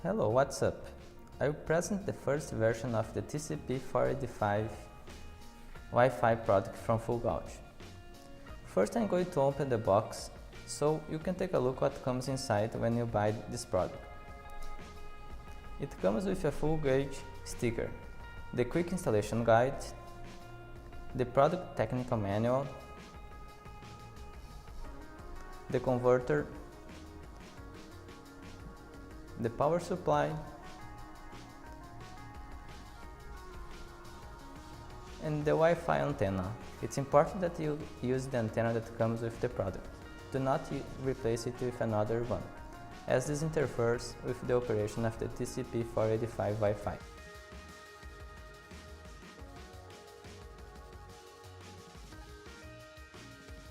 Hello, what's up? I will present the first version of the TCP-485 Wi-Fi product from Full Gauge. First I'm going to open the box so you can take a look what comes inside when you buy this product. It comes with a full gauge sticker, the quick installation guide, the product technical manual, the converter, the power supply, and the Wi-Fi antenna. It's important that you use the antenna that comes with the product. Do not replace it with another one, as this interferes with the operation of the TCP-485 Wi-Fi.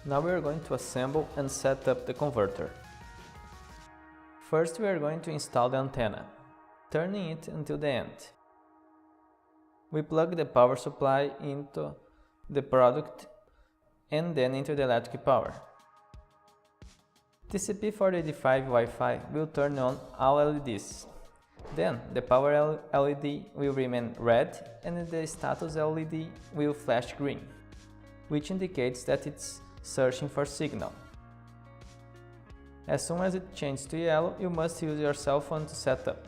Now we are going to assemble and set up the converter. First we are going to install the antenna, turning it until the end. We plug the power supply into the product and then into the electric power. TCP-485 Wi-Fi will turn on all LEDs. Then the power LED will remain red and the status LED will flash green, which indicates that it's searching for signal. As soon as it changes to yellow, you must use your cell phone to set up.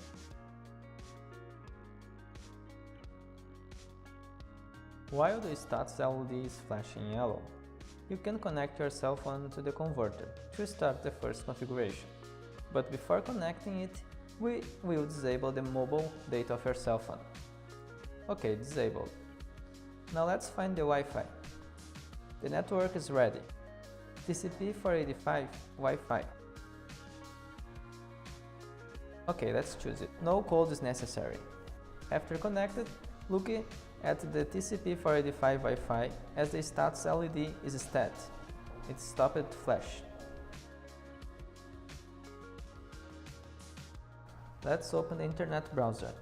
While the status LED is flashing yellow, you can connect your cell phone to the converter to start the first configuration. But before connecting it, we will disable the mobile data of your cell phone. OK, disabled. Now let's find the Wi-Fi. The network is ready. TCP-485 Wi-Fi. OK, let's choose it. No code is necessary. After connected, look at the TCP-485 Wi-Fi as the status LED is set. It stopped to flash. Let's open the internet browser.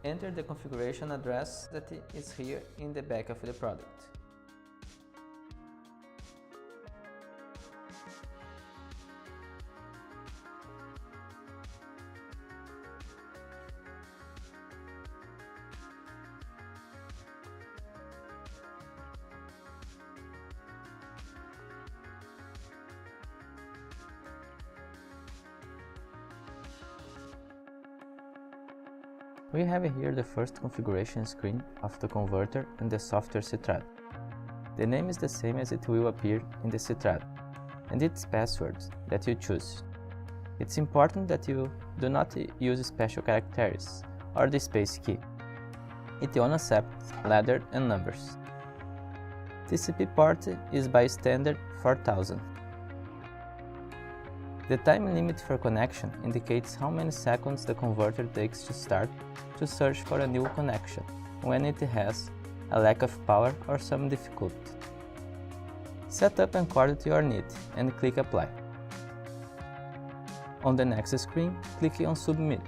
Enter the configuration address that is here in the back of the product. We have here the first configuration screen of the converter and the software Sitrad. The name is the same as it will appear in the Sitrad, and its passwords that you choose. It's important that you do not use special characters or the space key. It only accepts letter and numbers. TCP port is by standard 4000. The time limit for connection indicates how many seconds the converter takes to start to search for a new connection when it has a lack of power or some difficulty. Set up according to your need and click Apply. On the next screen, click on Submit.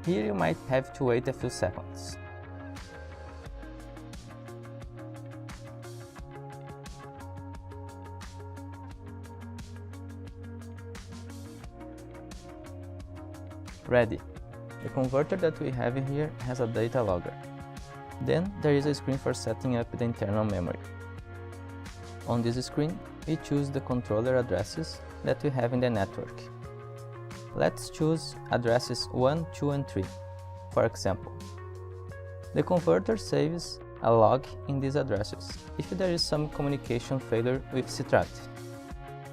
Here you might have to wait a few seconds. Ready. The converter that we have here has a data logger. Then there is a screen for setting up the internal memory. On this screen, we choose the controller addresses that we have in the network. Let's choose addresses 1, 2 and 3, for example. The converter saves a log in these addresses if there is some communication failure with Sitrad.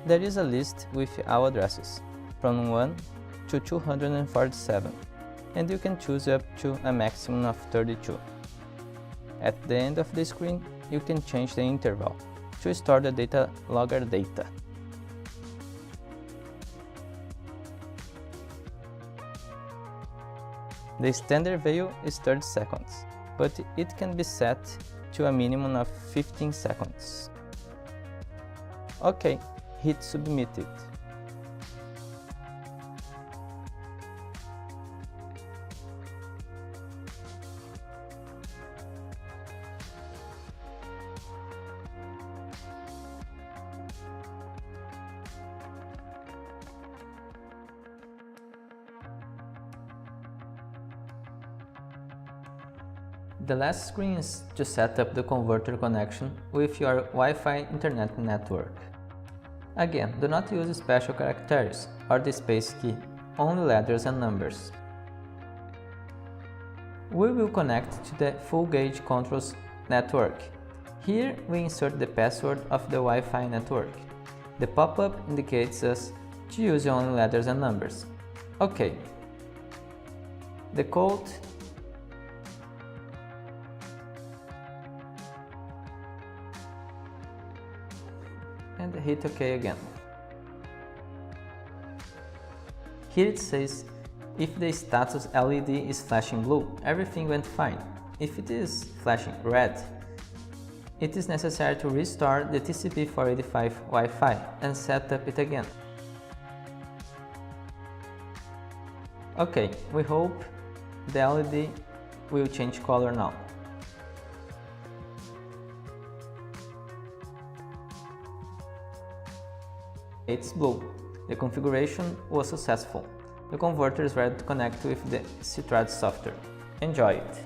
There is a list with all addresses, from 1 to 247, and you can choose up to a maximum of 32. At the end of the screen, you can change the interval to store the data logger data. The standard value is 30 seconds, but it can be set to a minimum of 15 seconds. OK, hit Submit it. The last screen is to set up the converter connection with your Wi-Fi internet network. Again, do not use special characters or the space key, only letters and numbers. We will connect to the full gauge controls network. Here we insert the password of the Wi-Fi network. The pop-up indicates us to use only letters and numbers. OK. The code and hit OK again. Here it says if the status LED is flashing blue, everything went fine. If it is flashing red, it is necessary to restore the TCP-485 Wi-Fi and set up it again. OK, we hope the LED will change color now. It's blue. The configuration was successful. The converter is ready to connect with the Sitrad software. Enjoy it!